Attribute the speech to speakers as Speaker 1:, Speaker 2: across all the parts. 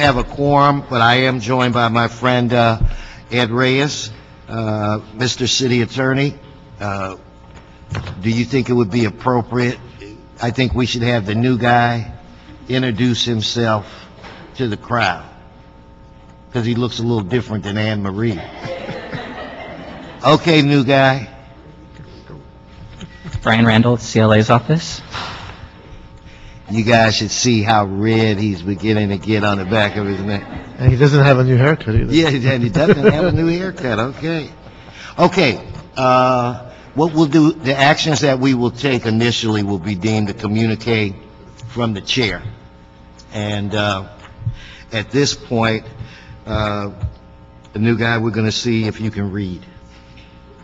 Speaker 1: have a quorum, but I am joined by my friend Ed Reyes. Mr. City Attorney, do you think it would be appropriate? I think we should have the new guy introduce himself to the crowd, because he looks a little different than Anne Marie. Okay, new guy.
Speaker 2: Brian Randall, CLA's office.
Speaker 1: You guys should see how red he's beginning to get on the back of his neck.
Speaker 3: And he doesn't have a new haircut either.
Speaker 1: Yeah, and he doesn't have a new haircut. Okay. Okay. What we'll do, the actions that we will take initially will be deemed to communicate from the chair. And at this point, the new guy, we're going to see if you can read.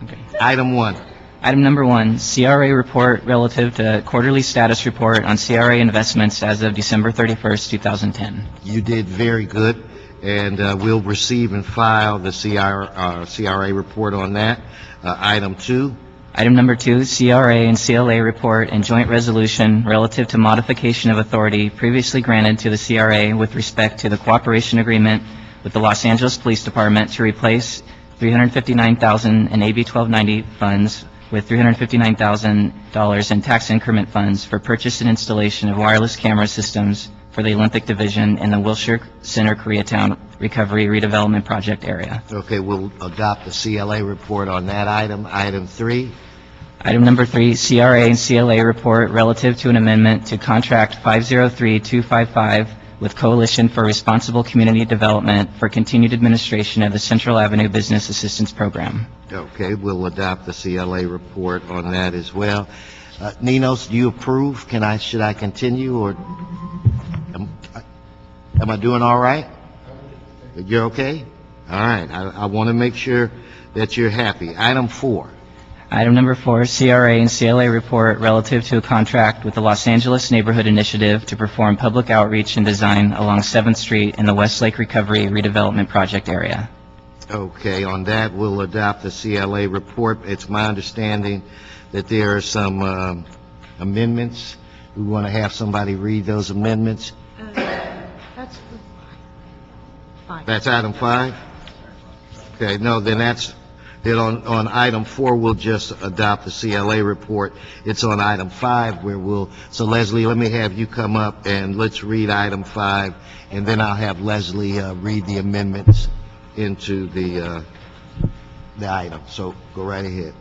Speaker 2: Okay.
Speaker 1: Item 1.
Speaker 2: Item number 1, CRA report relative to quarterly status report on CRA investments as of December 31st, 2010.
Speaker 1: You did very good, and we'll receive and file the CRA report on that. Item 2.
Speaker 2: Item number 2, CRA and CLA report and joint resolution relative to modification of authority previously granted to the CRA with respect to the cooperation agreement with the Los Angeles Police Department to replace $359,000 in AB 1290 funds with $359,000 in tax increment funds for purchase and installation of wireless camera systems for the Olympic Division in the Wilshire Center Koreatown Recovery Redevelopment Project area.
Speaker 1: Okay, we'll adopt the CLA report on that item. Item 3.
Speaker 2: Item number 3, CRA and CLA report relative to an amendment to contract 503255 with Coalition for Responsible Community Development for continued administration of the Central Avenue Business Assistance Program.
Speaker 1: Okay, we'll adopt the CLA report on that as well. Ninos, do you approve? Should I continue, or am I doing all right? You're okay? All right. I want to make sure that you're happy. Item 4.
Speaker 2: Item number 4, CRA and CLA report relative to a contract with the Los Angeles Neighborhood Initiative to perform public outreach and design along 7th Street in the Westlake Recovery Redevelopment Project area.
Speaker 1: Okay, on that, we'll adopt the CLA report. It's my understanding that there are some amendments. We want to have somebody read those amendments.
Speaker 4: That's 5.
Speaker 1: That's item 5? Okay, no, then on item 4, we'll just adopt the CLA report. It's on item 5 where so Leslie, let me have you come up and let's read item 5, and then I'll have Leslie read the amendments into the item. So go right ahead.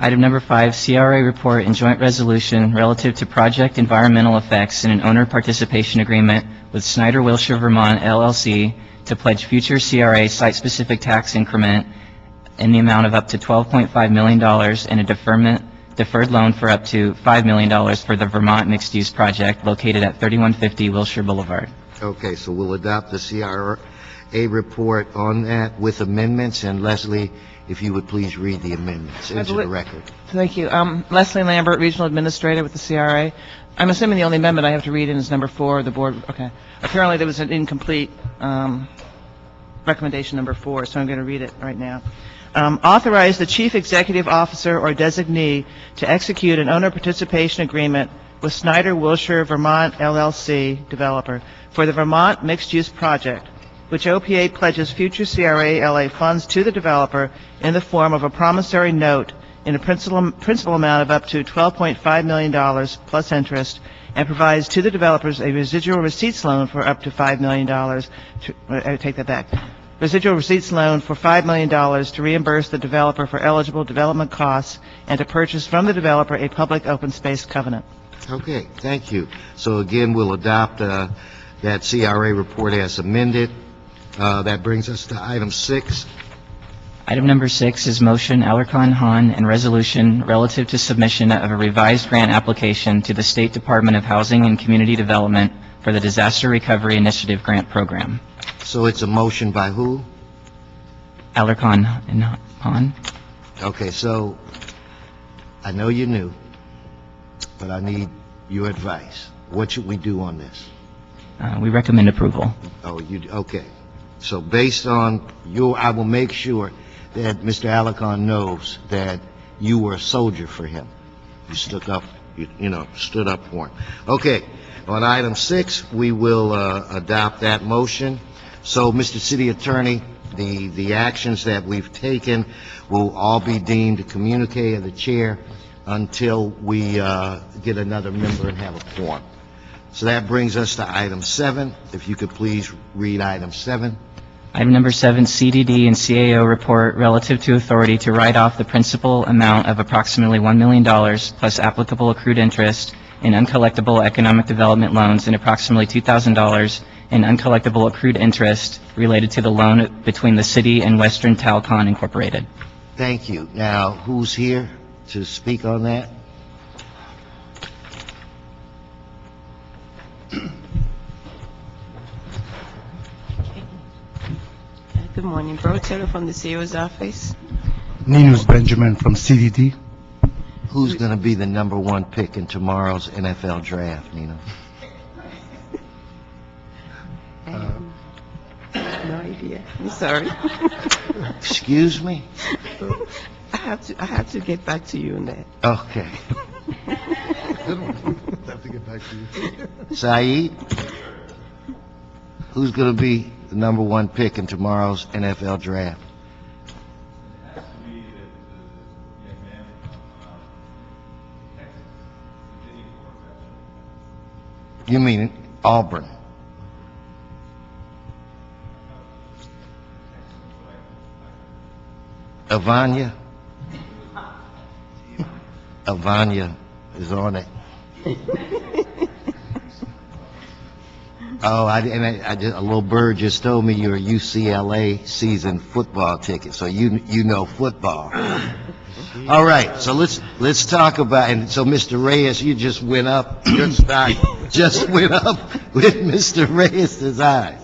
Speaker 2: Item number 5, CRA report and joint resolution relative to project environmental effects in an owner participation agreement with Snyder Wilshire Vermont LLC to pledge future CRA site-specific tax increment in the amount of up to $12.5 million and a deferred loan for up to $5 million for the Vermont mixed-use project located at 3150 Wilshire Boulevard.
Speaker 1: Okay, so we'll adopt the CRA report on that with amendments, and Leslie, if you would please read the amendments into the record.
Speaker 4: Thank you. Leslie Lambert, Regional Administrator with the CRA. I'm assuming the only amendment I have to read in is number 4, the board. Okay. Apparently there was an incomplete recommendation number 4, so I'm going to read it right now. Authorize the Chief Executive Officer or designee to execute an owner participation agreement with Snyder Wilshire Vermont LLC developer for the Vermont mixed-use project, which OPA pledges future CRA LA funds to the developer in the form of a promissory note in a principal amount of up to $12.5 million plus interest, and provides to the developers a residual receipts loan for up to $5 million. I take that back. Residual receipts loan for $5 million to reimburse the developer for eligible development costs and to purchase from the developer a public open space covenant.
Speaker 1: Okay, thank you. So again, we'll adopt that CRA report as amended. That brings us to item 6.
Speaker 2: Item number 6 is motion Alarcon Hahn and resolution relative to submission of a revised grant application to the State Department of Housing and Community Development for the Disaster Recovery Initiative Grant Program.
Speaker 1: So it's a motion by who?
Speaker 2: Alarcon and Hahn.
Speaker 1: Okay, so I know you're new, but I need your advice. What should we do on this?
Speaker 2: We recommend approval.
Speaker 1: Oh, okay. So based on I will make sure that Mr. Alarcon knows that you were a soldier for him. You stood up, stood up for him. Okay. On item 6, we will adopt that motion. So, Mr. City Attorney, the actions that we've taken will all be deemed a communique of the chair until we get another member and have a quorum. So that brings us to item 7. If you could please read item 7.
Speaker 2: Item number 7, CDD and CAO report relative to authority to write off the principal amount of approximately $1 million plus applicable accrued interest in uncollectible economic development loans and approximately $2,000 in uncollectible accrued interest related to the loan between the city and Western Talcon Incorporated.
Speaker 1: Thank you. Now, who's here to speak on that?
Speaker 5: Good morning. Bro Taylor from the CEO's office.
Speaker 3: Ninus Benjamin from CDD.
Speaker 1: Who's going to be the number 1 pick in tomorrow's NFL draft, Nina?
Speaker 5: No idea. I'm sorry.
Speaker 1: Excuse me?
Speaker 5: I have to get back to you on that.
Speaker 1: Okay.
Speaker 3: Have to get back to you.
Speaker 1: Saeed? Who's going to be the number 1 pick in tomorrow's NFL draft? You mean Auburn? Avanya? Avanya is on it. Oh, a little bird just told me you're a UCLA season football ticket, so you know football. All right, so let's talk about, and so Mr. Reyes, you just went up, your stock just went up with Mr. Reyes' eyes.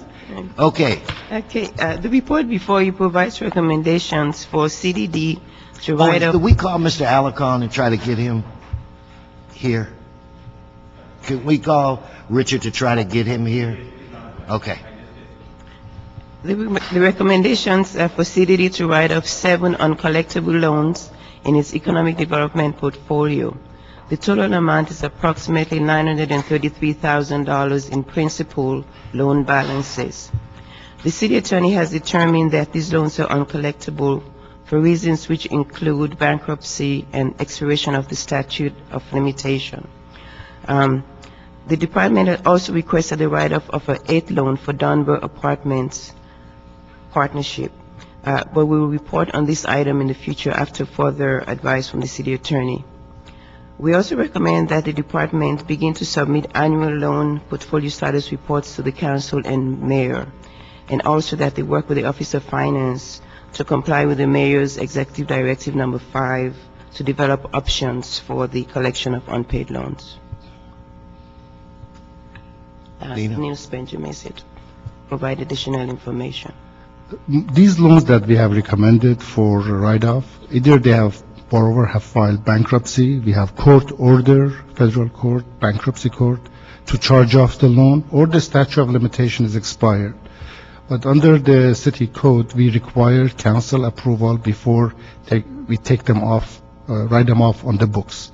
Speaker 1: Okay.
Speaker 5: Okay. The report before you provides recommendations for CDD to write
Speaker 1: Do
Speaker 5: up.
Speaker 1: we call Mr. Alarcon and try to get him here? Can we call Richard to try to get him here? Okay.
Speaker 5: The recommendations are for CDD to write off 7 uncollectible loans in its economic development portfolio. The total amount is approximately $933,000 in principal loan balances. The city attorney has determined that these loans are uncollectible for reasons which include bankruptcy and expiration of the statute of limitation. The department had also requested the write-off of an 8th loan for Dunbar Apartments Partnership, but we will report on this item in the future after further advice from the city attorney. We also recommend that the department begin to submit annual loan portfolio status reports to the council and mayor, and also that they work with the Office of Finance to comply with the mayor's executive directive number 5 to develop options for the collection of unpaid loans.
Speaker 1: Dina?
Speaker 5: Nils Benjamin said, provide additional information.
Speaker 3: These loans that we have recommended for write-off, either borrower have filed bankruptcy, we have court order, federal court, bankruptcy court, to charge off the loan, or the statute of limitation is expired. But under the city code, we require council approval before we take them off, write them off on the books.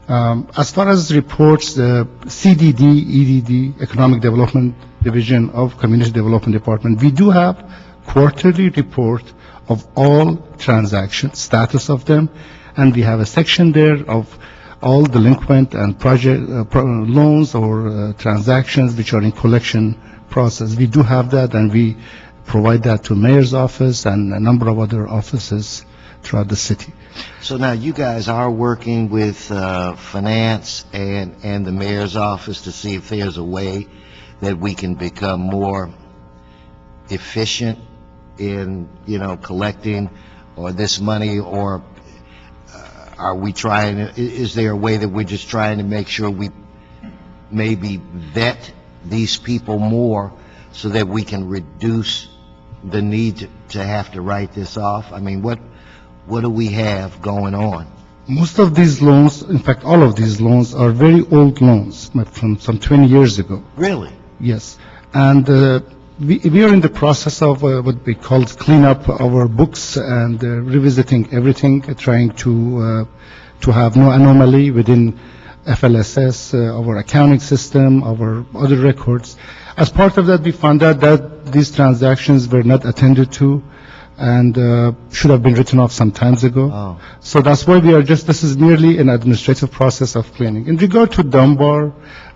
Speaker 3: As far as reports, the CDD, EDD, Economic Development Division of Community Development Department, we do have quarterly report of all transactions, status of them, and we have a section there of all delinquent and project loans or transactions which are in collection process. We do have that, and we provide that to mayor's office and a number of other offices throughout the city.
Speaker 1: So now you guys are working with finance and the mayor's office to see if there's a way that we can become more efficient in, collecting or this money, or are we trying, is there a way that we're just trying to make sure we maybe vet these people more so that we can reduce the need to have to write this off? I mean, what do we have going on?
Speaker 3: Most of these loans, in fact, all of these loans are very old loans from some 20 years ago.
Speaker 1: Really?
Speaker 3: Yes. And we are in the process of what we call clean up our books and revisiting everything, trying to have no anomaly within FLSS, our accounting system, our other records. As part of that, we found out that these transactions were not attended to and should have been written off some times ago.
Speaker 1: Oh.
Speaker 3: So that's why this is merely an administrative process of cleaning. In regard to Dunbar,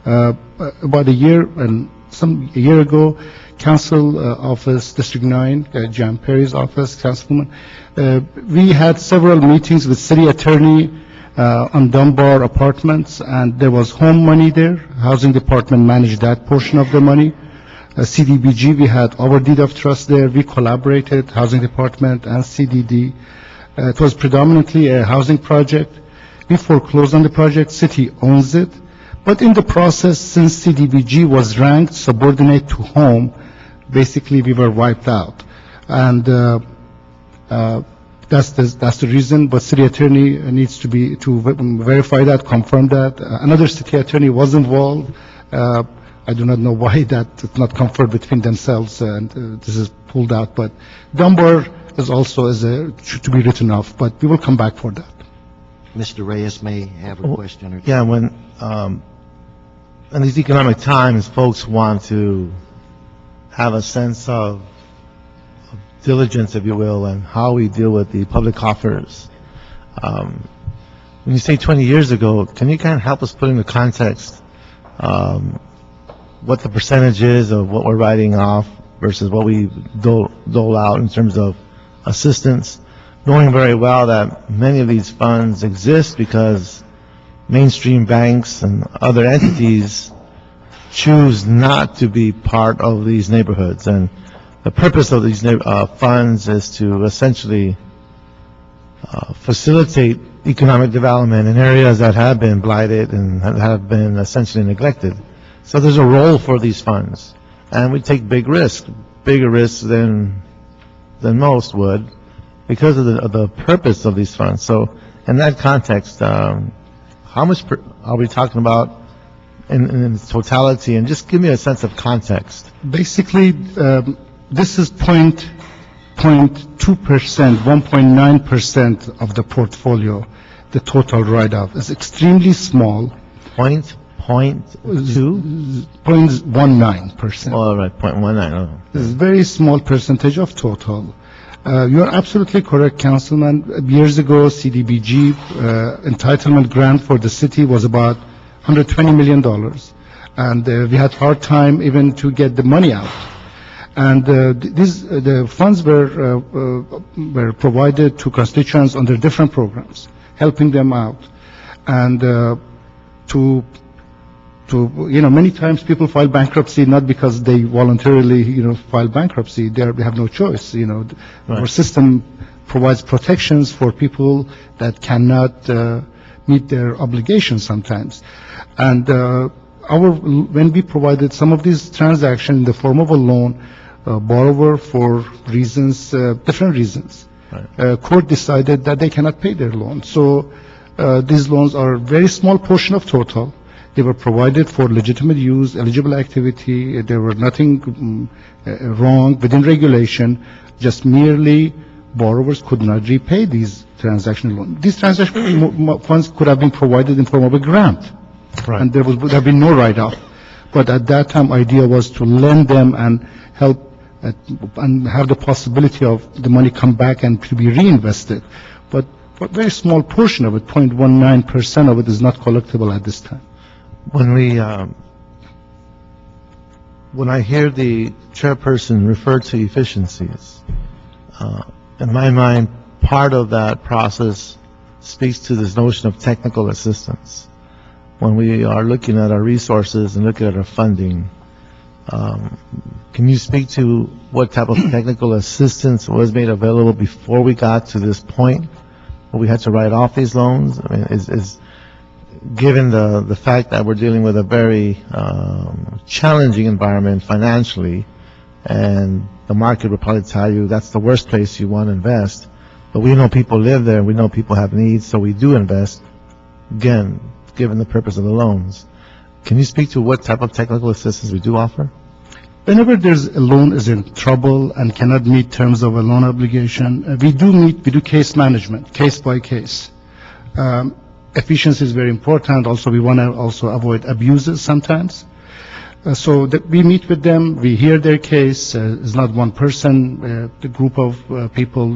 Speaker 3: about a year ago, Council Office, District 9, John Perry's office, Councilwoman, we had several meetings with City Attorney on Dunbar Apartments, and there was home money there. Housing Department managed that portion of the money. CDBG, we had our deed of trust there. We collaborated, Housing Department and CDD. It was predominantly a housing project. We foreclosed on the project. City owns it. But in the process, since CDBG was ranked subordinate to home, basically we were wiped out. And that's the reason, but city attorney needs to verify that, confirm that. Another city attorney was involved. I do not know why that it's not confirmed between themselves, and this is pulled out. But Dunbar is also to be written off, but we will come back for that.
Speaker 1: Mr. Reyes may have a question or two.
Speaker 6: Yeah, when, in these economic times, folks want to have a sense of diligence, if you will, and how we deal with the public coffers. When you say 20 years ago, can you kind of help us put into context what the percentage is of what we're writing off versus what we dole out in terms of assistance, knowing very well that many of these funds exist because mainstream banks and other entities choose not to be part of these neighborhoods. And the purpose of these funds is to essentially facilitate economic development in areas that have been blighted and have been essentially neglected. So there's a role for these funds, and we take big risks, bigger risks than most would, because of the purpose of these funds. So in that context, how much are we talking about in its totality? And just give me a sense of context.
Speaker 3: Basically, this is 0.2%, 1.9% of the portfolio. The total write-off is extremely small.
Speaker 6: 0.2?
Speaker 3: 0.19%.
Speaker 6: All right, 0.19. Oh.
Speaker 3: It's a very small percentage of total. You are absolutely correct, Councilman. Years ago, CDBG entitlement grant for the city was about $120 million. And we had hard time even to get the money out. And the funds were provided to constituents under different programs, helping them out. And many times people file bankruptcy not because they voluntarily, file bankruptcy. They have no choice. Right. Our system provides protections for people that cannot meet their obligations sometimes. And when we provided some of these transactions in the form of a loan, borrower for different reasons, right. Court decided that they cannot pay their loan. So these loans are a very small portion of total. They were provided for legitimate use, eligible activity. There were nothing wrong within regulation, just merely borrowers could not repay these transaction loans. These transaction funds could have been provided in form of a grant, right. And there would have been no write-off. But at that time, idea was to lend them and help and have the possibility of the money come back and to be reinvested. But a very small portion of it, 0.19% of it, is not collectible at this time.
Speaker 6: When I hear the chairperson refer to efficiencies, in my mind, part of that process speaks to this notion of technical assistance. When we are looking at our resources and looking at our funding, can you speak to what type of technical assistance was made available before we got to this point where we had to write off these loans? I mean, given the fact that we're dealing with a very challenging environment financially, and the market will probably tell you that's the worst place you want to invest, but we know people live there, we know people have needs, so we do invest, again, given the purpose of the loans. Can you speak to what type of technical assistance we do offer?
Speaker 3: Whenever there's a loan is in trouble and cannot meet terms of a loan obligation, we do case management, case by case. efficiency is very important. Also, we want to also avoid abuses sometimes. So that we meet with them, we hear their case. It's not one person, the group of people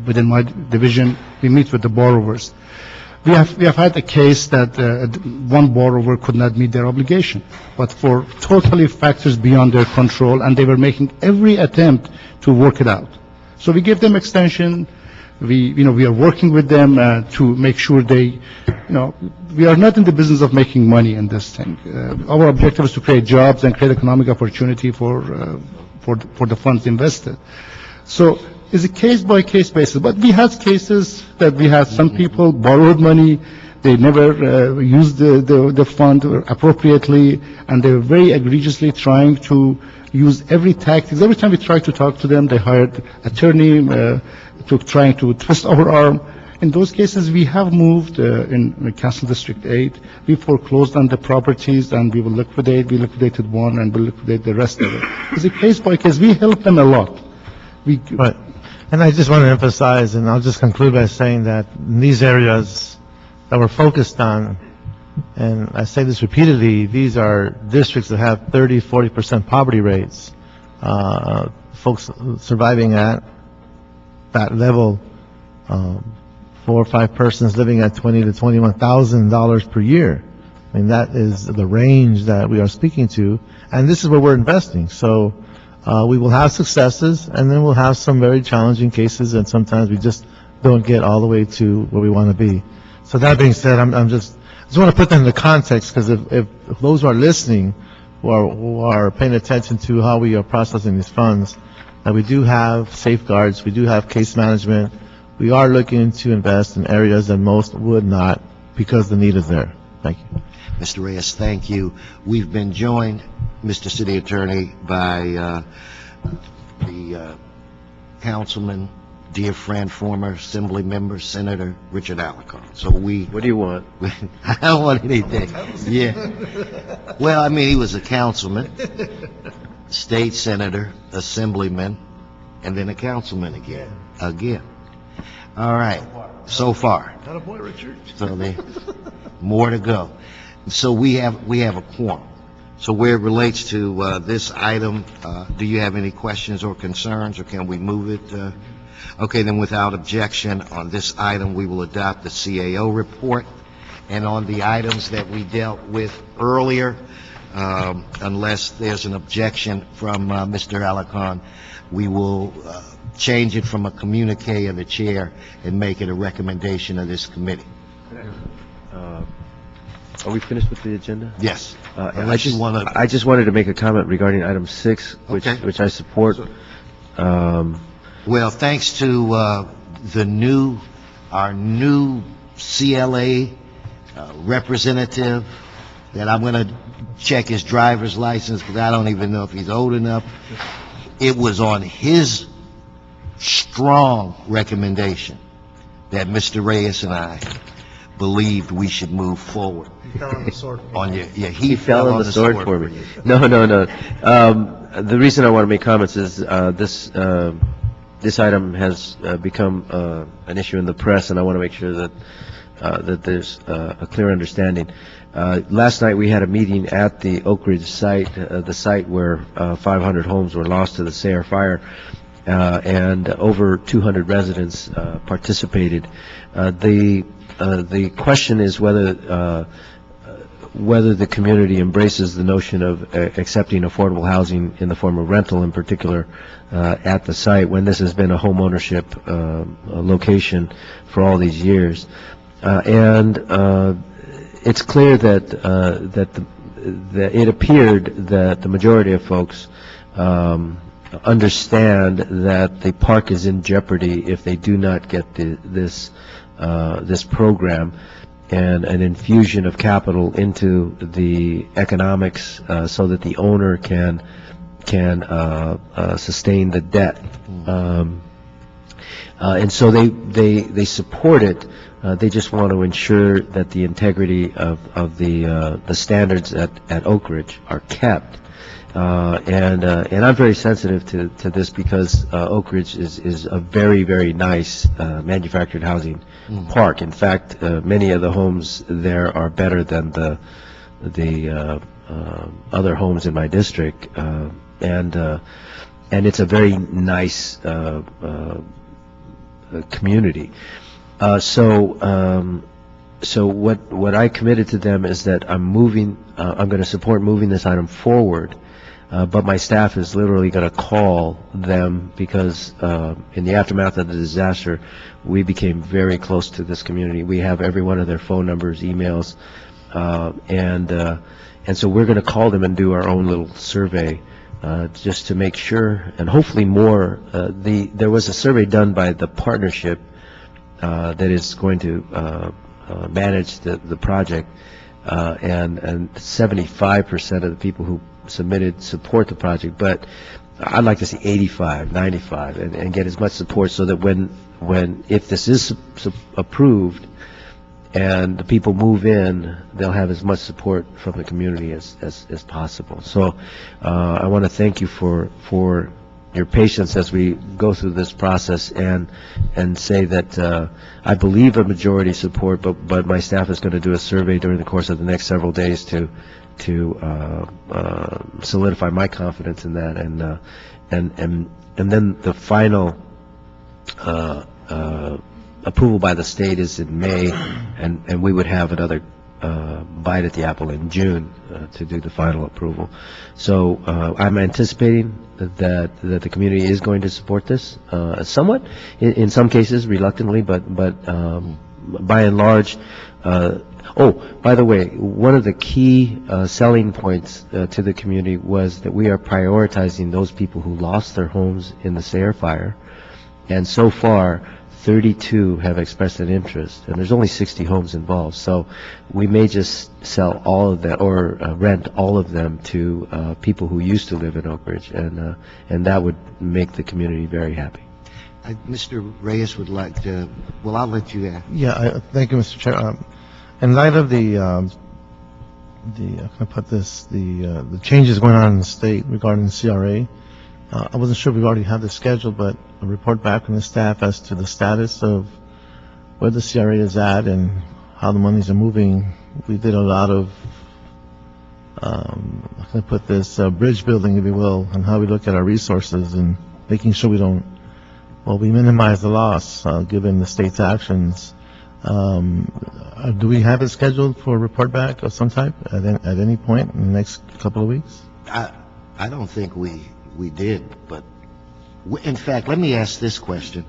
Speaker 3: within my division. We meet with the borrowers. We have had a case that one borrower could not meet their obligation, but for totally factors beyond their control, and they were making every attempt to work it out. So we give them extension. We are working with them to make sure they, we are not in the business of making money in this thing. Our objective is to create jobs and create economic opportunity for the funds invested. So it's a case-by-case basis. But we had cases that we had some people borrowed money, they never used the fund appropriately, and they were very egregiously trying to use every tactic. Every time we tried to talk to them, they hired attorney trying to twist our arm. In those cases, we have moved in Council District 8. We foreclosed on the properties, and we will liquidate. We liquidated one, and we'll liquidate the rest of it. It's a case-by-case. We help them a lot.
Speaker 6: Right. And I just want to emphasize, and I'll just conclude by saying that in these areas that we're focused on, and I say this repeatedly, these are districts that have 30-40% poverty rates. Folks surviving at that level, 4 or 5 persons living at $20,000 to $21,000 per year. I mean, that is the range that we are speaking to, and this is where we're investing. So we will have successes, and then we'll have some very challenging cases, and sometimes we just don't get all the way to where we want to be. So that being said, I just want to put that into context, because if those who are listening, who are paying attention to how we are processing these funds, that we do have safeguards, we do have case management, we are looking to invest in areas that most would not, because the need is there. Thank you.
Speaker 1: Mr. Reyes, thank you. We've been joined, Mr. City Attorney, by the councilman, dear friend, former Assembly member, Senator Richard Alarcon. So
Speaker 7: What do you want?
Speaker 1: I don't want anything. Yeah. Well, I mean, he was a councilman, state senator, assemblyman, and then a councilman again. All right. So far.
Speaker 6: Not a boy, Richard.
Speaker 1: So more to go. So we have a quorum. So where it relates to this item, do you have any questions or concerns, or can we move it? Okay, then without objection on this item, we will adopt the CAO report. And on the items that we dealt with earlier, unless there's an objection from Mr. Alarcon, we will change it from a communique of the chair and make it a recommendation of this committee.
Speaker 7: Are we finished with the agenda?
Speaker 1: Yes.
Speaker 7: I just wanted to make a comment regarding item 6, which I support.
Speaker 1: Well, thanks to our new CLA representative, that I'm going to check his driver's license, because I don't even know if he's old enough. It was on his strong recommendation that Mr. Reyes and I believed we should move forward.
Speaker 6: He fell on the sword.
Speaker 1: He
Speaker 7: fell on the sword for me. No. The reason I want to make comments is this item has become an issue in the press, and I want to make sure that there's a clear understanding. Last night we had a meeting at the Oak Ridge site, the site where 500 homes were lost to the Sayre fire, and over 200 residents participated. The question is whether the community embraces the notion of accepting affordable housing in the form of rental, in particular, at the site, when this has been a home ownership location for all these years. And it's clear that it appeared that the majority of folks understand that the park is in jeopardy if they do not get this program and an infusion of capital into the economics, so that the owner can sustain the debt. And so they support it. They just want to ensure that the integrity of the standards at Oak Ridge are kept. And I'm very sensitive to this because Oak Ridge is a very, very nice manufactured housing park. In fact, many of the homes there are better than the other homes in my district, and it's a very nice community. So what I committed to them is that I'm going to support moving this item forward, but my staff is literally going to call them because in the aftermath of the disaster, we became very close to this community. We have every one of their phone numbers, emails, and so we're going to call them and do our own little survey just to make sure, and hopefully more. There was a survey done by the partnership that is going to manage the project, and 75% of the people who submitted support the project, but I'd like to see 85, 95, and get as much support so that if this is approved and the people move in, they'll have as much support from the community as possible. So I want to thank you for your patience as we go through this process, and say that I believe a majority support, but my staff is going to do a survey during the course of the next several days to solidify my confidence in that, and then the final approval by the state is in May, and we would have another bite at the apple in June to do the final approval. So I'm anticipating that the community is going to support this somewhat, in some cases reluctantly, but by and large. Oh, by the way, one of the key selling points to the community was that we are prioritizing those people who lost their homes in the Sayre fire, and so far 32 have expressed an interest, and there's only 60 homes involved, so we may just sell all of that or rent all of them to people who used to live in Oak Ridge, and that would make the community very happy.
Speaker 1: Mr. Reyes would like to, well, I'll let you ask.
Speaker 6: Yeah, thank you, Mr. Chair. In light of the changes going on in the state regarding the CRA, I wasn't sure if we already had this scheduled, but a report back from the staff as to the status of where the CRA is at and how the monies are moving. We did a lot of, bridge building, if you will, and how we look at our resources and making sure we minimize the loss given the state's actions. Do we have it scheduled for a report back of some type at any point in the next couple of weeks?
Speaker 1: I don't think we did, but in fact, let me ask this question.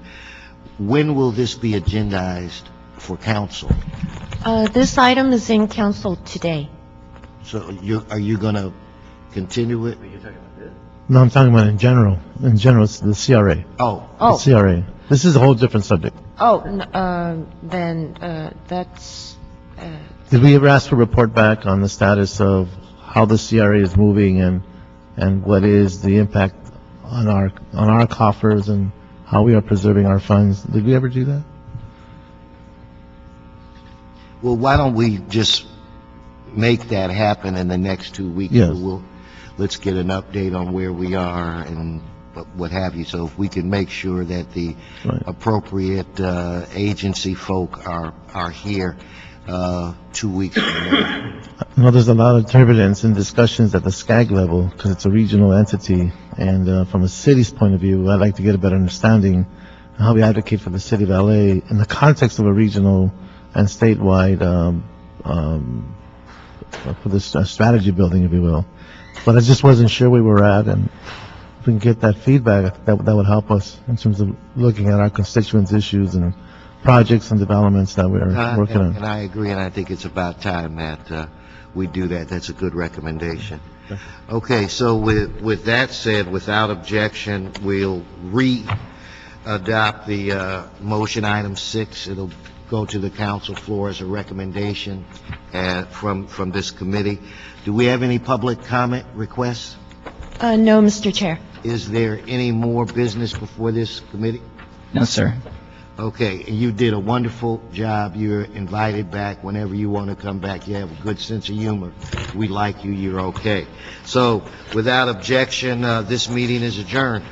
Speaker 1: When will this be agendized for council?
Speaker 8: This item is in council today.
Speaker 1: So are you going to continue it?
Speaker 6: No, I'm talking about in general. In general, it's the CRA.
Speaker 1: Oh.
Speaker 6: The CRA. This is a whole different subject.
Speaker 8: Then that's...
Speaker 6: Did we ever ask for a report back on the status of how the CRA is moving and what is the impact on our coffers and how we are preserving our funds? Did we ever do that?
Speaker 1: Well, why don't we just make that happen in the next 2 weeks?
Speaker 6: Yes.
Speaker 1: Let's get an update on where we are and what have you. So if we can make sure that the appropriate agency folk are here 2 weeks from now.
Speaker 6: I know there's a lot of turbulence in discussions at the SCAG level because it's a regional entity, and from a city's point of view, I'd like to get a better understanding of how we advocate for the city of LA in the context of a regional and statewide for this strategy building, if you will. But I just wasn't sure where we were at, and if we can get that feedback, that would help us in terms of looking at our constituents' issues and projects and developments that we're working on.
Speaker 1: And I agree, and I think it's about time that we do that. That's a good recommendation. Okay, so with that said, without objection, we'll adopt the motion item 6. It'll go to the council floor as a recommendation from this committee. Do we have any public comment requests?
Speaker 8: No, Mr. Chair.
Speaker 1: Is there any more business before this committee?
Speaker 2: No, sir.
Speaker 1: Okay, and you did a wonderful job. You're invited back whenever you want to come back. You have a good sense of humor. We like you. You're okay. So, without objection, this meeting is adjourned.